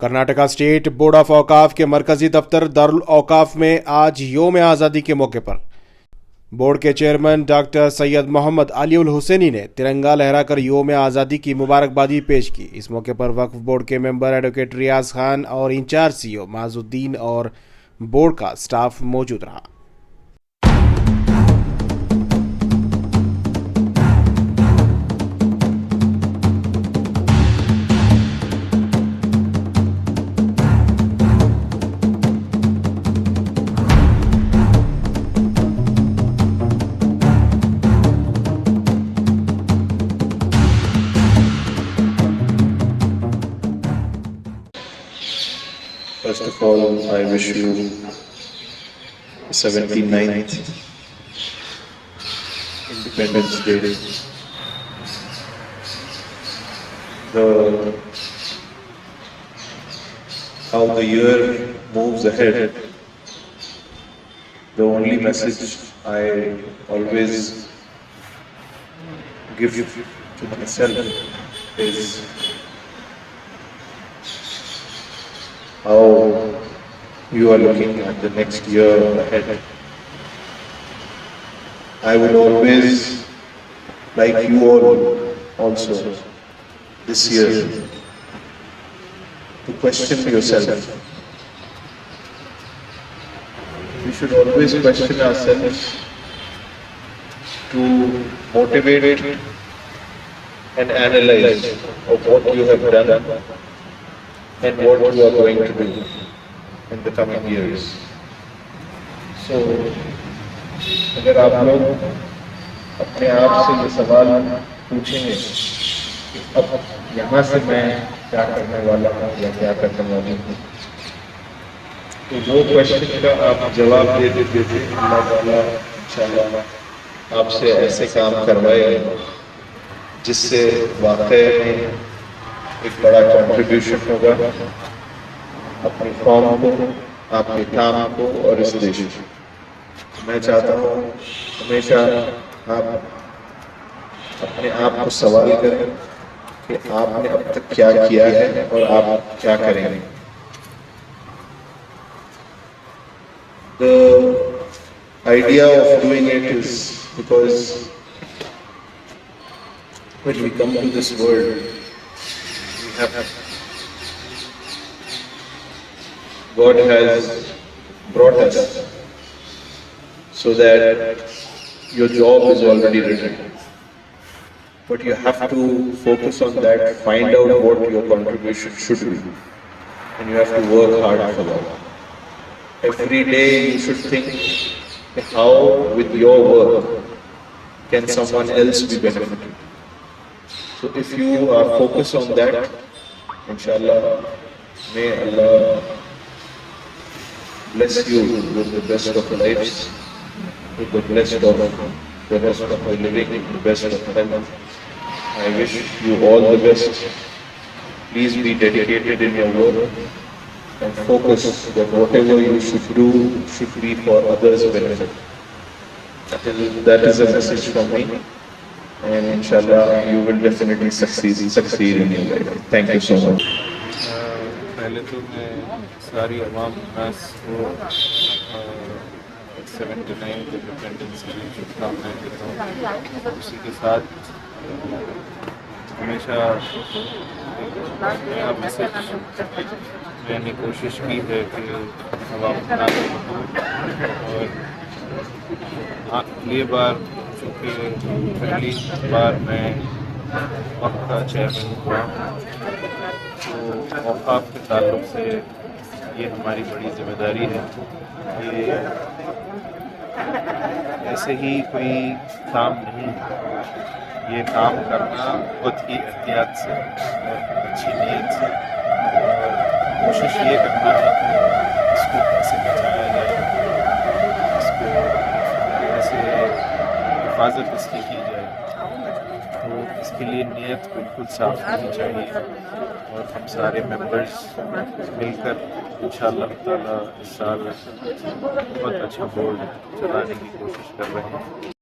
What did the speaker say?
Karnataka state board of औकाफ के मरकजी दफ्तर दारुल औकाफ में आज यौम आज़ादी के मौके पर बोर्ड के चेयरमैन डॉक्टर सैयद मोहम्मद अलीउल हुसैनी ने तिरंगा लहराकर यौम आज़ादी की मुबारकबादी पेश की। इस मौके पर वक्फ बोर्ड के मेंबर एडवोकेट रियाज खान और इंचार्ज सीईओ माजुद्दीन और बोर्ड का स्टाफ मौजूद रहा। First of all, I wish you 79th Independence Day. How the year moves ahead, the only message I always give to myself is how you are looking at the next year ahead. I would always like you all also this year to question yourself. We should always question ourselves to motivate and analyze of what you have done and what you are going to do in the coming years. So, अगर आप लोग अपने आप से ये सवाल पूछेंगे कि अब यहाँ से मैं क्या करने वाला हूँ या क्या करने वाली हूँ, तो वो क्वेश्चन का आप जवाब दे देते थे, अल्लाह ताला इंशाअल्लाह आपसे ऐसे काम करवाए जिससे वाकई में एक बड़ा कंट्रीब्यूशन होगा अपनी कौम को, आपके काम को और इस देश को। मैं चाहता हूँ हमेशा आप अपने आप को सवाल करें कि आपने अब तक क्या किया है और आप क्या करेंगे। The idea of doing it is because when we come to this world, God has brought us so that your job is already written, but you have to focus on that, find out what your contribution should be, and you have to work hard for that. Every day you should think how with your work can someone else be benefited. So if you are focused on that, inshallah, may Allah bless you with the best of lives, with the best of the rest of your living, the best of health. I wish you all the best. Please be dedicated in your work and focus that whatever you should do should be for others' benefit. That is a message from me. And inshallah you will definitely succeed in your life. Thank you so much. पहले तो मैं सारी अवाम नास को 79th independence की शुभकामनाएं देता हूँ। उसी के साथ हमेशा नया मैसेज मैंने कोशिश की है कि अवाम नास और ये बार चूँकि पहली बार मैं वक्त का चेयरमैन हुआ, तो औकाफ के ताल्लुक़ से ये हमारी बड़ी जिम्मेदारी है कि ऐसे ही कोई काम नहीं, ये काम करना बहुत ही एहतियात से और अच्छी नीयत से, और कोशिश ये करना है कि इसको कैसे बचाया जाए, इसको कैसे हिफाजत इसकी की जाए। तो इसके लिए नीयत बिल्कुल साफ होनी चाहिए और हम सारे मेंबर्स मिलकर इंशाअल्लाह ताला इस साल बहुत अच्छा बोर्ड चलाने की कोशिश कर रहे हैं।